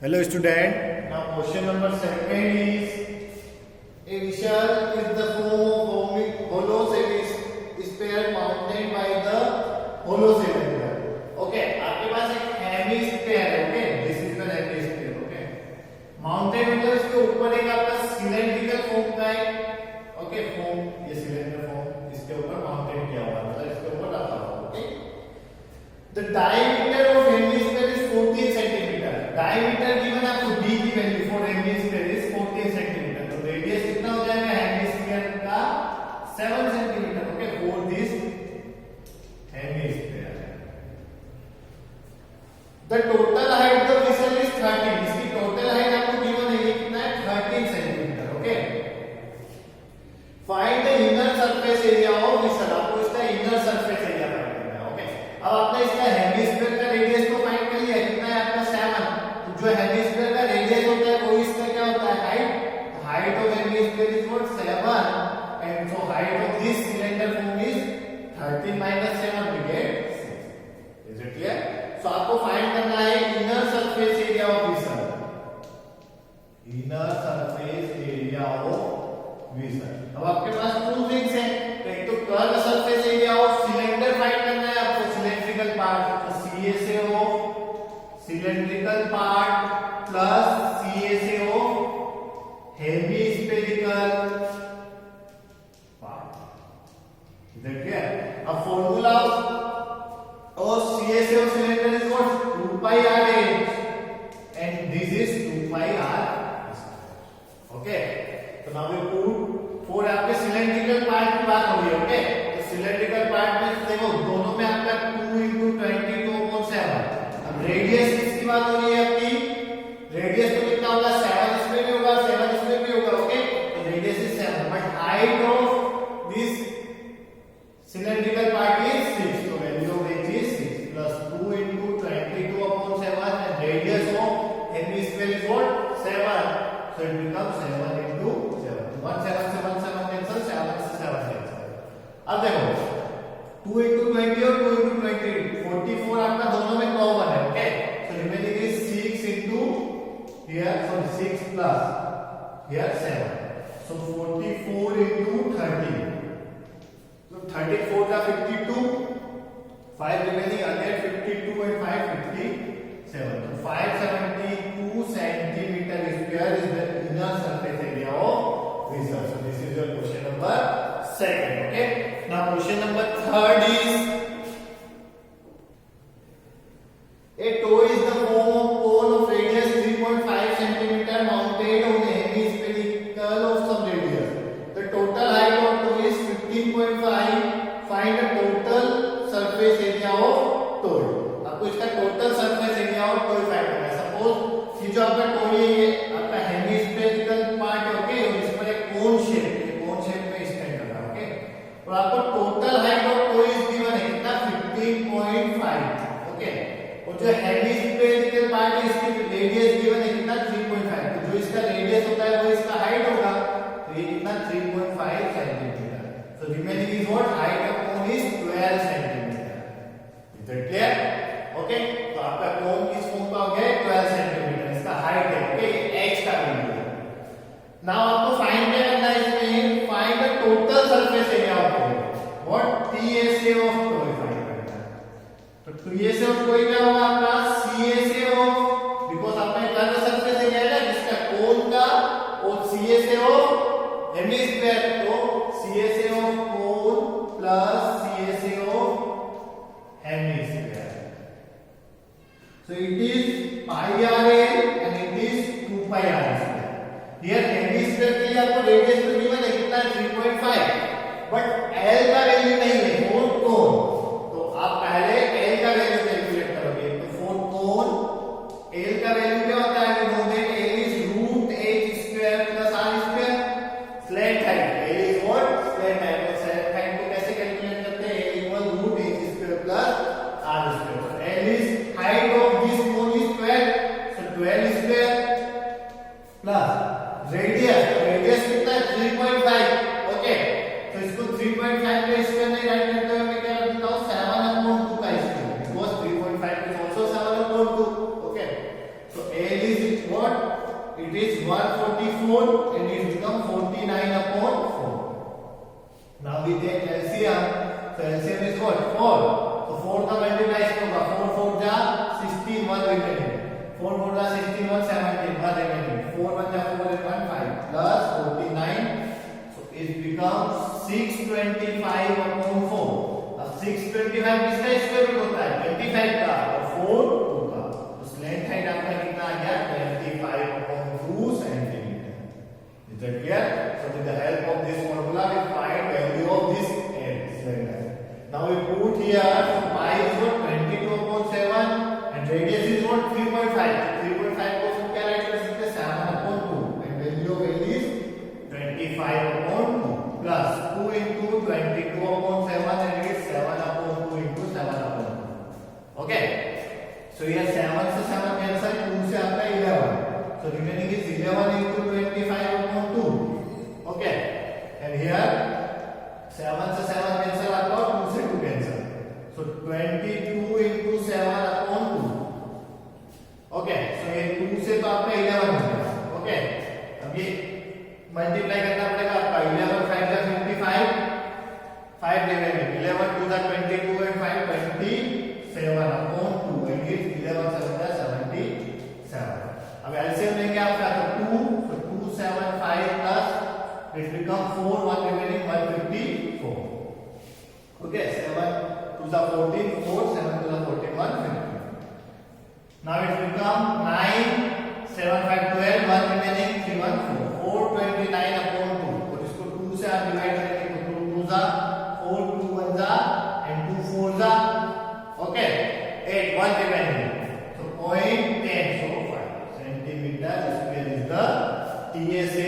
Hello student. Now question number second is a Vishal is the form of hollow sphere mounted by the hollow cylinder. Okay, आपके पास एक hemisphere है. Okay, this is the hemisphere. Okay, mounted मतलब इसके ऊपर एक आपका cylindrical form का है. Okay, फॉर्म ये सिलेंडर फॉर्म इसके ऊपर माउंटेड किया हुआ है, मतलब इसके ऊपर रखा हुआ है. Okay, the diameter of hemisphere is 14 centimeter. Diameter given आपको d की value for hemisphere is 14 centimeter. तो रेडियस कितना हो जाएगा हेमिस्फीयर का 7 centimeter. Okay, for this hemisphere. The total height of the vessel is 13. इसकी टोटल हाइट आपको given है, ये कितना है 13 centimeter. Okay, find the inner surface area of vessel. आपको इसका inner surface area फाइंड करना है. Okay, अब आपने इसका हेमिस्फीयर का रेडियस तो फाइंड कर लिया, कितना है आपका 7. जो हेमिस्फीयर का रेडियस होता है वो इसका क्या होता है height. Height of hemisphere is what 7 and so height of this cylinder form is 13 minus 7 we get 6. Is it clear? So आपको फाइंड करना है inner surface area of vessel. Inner surface area of vessel. अब आपके पास two things हैं. एक तो curve surface area of cylinder find करना है आपको, सिलेंड्रिकल पार्ट. तो CSA of cylindrical part plus CSA of hemispherical part. Is that clear? A formula of CSA of cylinder is what? 2 pi r h and this is 2 pi r. Okay, so now we put for आपके cylindrical part की बात हो रही है. Okay, तो cylindrical part में देखो दोनों में आपका 2 into 22/7. रेडियस किसकी बात हो रही है आपकी? रेडियस तो कितना होगा 7 इसमें भी होगा 7 इसमें भी होगा. ओके, तो radius is 7 but height of this cylindrical part is 6. तो value of h is 6 plus 2 into 22/7 and radius of hemisphere is what 7. So it becomes 7 into 7. 1 7 से 1 7 cancel, 7 से 7 cancel. अब देखो 2 into 20 और 2 into 20 44 आपका दोनों में कॉमन है. Okay, so remaining is 6 into here, so 6 plus here 7. So 44 into 30. So 34 का 52, 5 remaining again 52 and 5 57. So 572 centimeter square is the inner surface area of vessel. So this is your question number second. Okay, now question number third is a toe is the form of cone of radius 3.5 centimeter mounted on the hemispherical of some radius. The total height of toe is 15.5. Find the total surface area of toe. आपको इसका total surface area of toe find करना है. Suppose ये जो आपका toe है ये आपका हेमिस्फेरिकल पार्ट है. ओके, और इस पर एक कोन शेप में स्टैंड कर रहा है. ओके, और आपको total height of toe is given है कितना 15.5. ओके, और जो हेमिस्फेरिकल पार्ट है इसकी रेडियस गिवन है कितना 3.5. तो जो इसका रेडियस होता है वो इसका हाइट होगा. तो ये कितना 3.5 centimetre. So remaining is what height of cone is 12 centimetre. Is that clear? Okay, तो आपका कोन किस फॉर्म का हो गया 12 सेंटीमीटर. इसका हाइट है. ओके, ये h का वैल्यू है. नाउ आपको फाइंड क्या करना है इसमें? Find the total surface area of two. What TSA of two find करना है. तो TSA ऑफ टो क्या होगा आपका CSA ऑफ, बिकॉज़ आपने कर्व सरफेस एरिया है जिसका कोन का, और CSA ऑफ हेमिस्फीयर. तो CSA of cone plus CSA of hemisphere. So it is pi r and it is 2 pi r. Here hemisphere के लिए आपको रेडियस तो गिवन है कितना 3.5, बट L का वैल्यू नहीं है फोर कोन. तो आप पहले L का वैल्यू कैलकुलेट करोगे. तो फोर कोन L का वैल्यू क्या होता है? We know that L is root h square plus r square. Slant height L is what slant height. तो स्लैंट हाइट को कैसे कैलकुलेट करते हैं? L equal root h square plus r square. So L is height of this cone is 12. So 12 square plus radius कितना है 3.5. Okay, तो इसको 3.5 का स्क्वायर नहीं राइट करते हुए मैं क्या कर देता हूं 7/2 का square, because 3.5 is also 7/2. Okay, so L is what? It is 144 and it becomes 49 upon 4. Now we take LCM. So LCM is what? 4. So 4 का multiply होगा. 4 4 जा 16 1 remaining. 4 4 जा 16 1 17 1 remaining. 4 1 जा 4 and 1 5 plus 49. So it becomes 625 upon 4. अब 625 किसका square root होता है? 25 का और 4 2 का. तो स्लैंट हाइट आपका कितना आ गया? 25 upon 2 centimeter. Is that clear? So with the help of this formula we find value of this slant height. Now we put here, so pi is what? 22 upon 7 and radius is what? 3.5. 3.5 को हम क्या right कर सकते हैं? 7 upon 2 and value of L is 25 upon 2 plus 2 into 22 upon 7 and it is 7 upon 2 into 7 upon 2. Okay? So here 7 से 7 cancel, 2 से आपका 11. So remaining is 11 into 25 upon 2. Okay? And here 7 से 7 cancel आपका और 2 से 2 cancel. So 22 into 7 upon 2. Okay? So ये 2 से तो आपका 11 हो गया. Okay? अब ये मल्टीप्लाई करना पड़ेगा आपका. 11 5 का 55. 5 remaining. 11 2 का 22 and 5 27 upon 2 and it 11 7 का 77. अब एलसीएम लेंगे आपका तो 2 so 2 7 5 plus it become 4 1 remaining 154. Okay, 7 2 the 14 4 7 2 the 14 150. Now it become 9 7 5 12 1 remaining 314 429 upon 2. और इसको 2 से आप डिवाइड करेंगे तो 2 2 जा 4 2 1 जा and 2 4 जा. Okay, 8 1 remaining. So 0.10 so 5 centimeter square is the TSA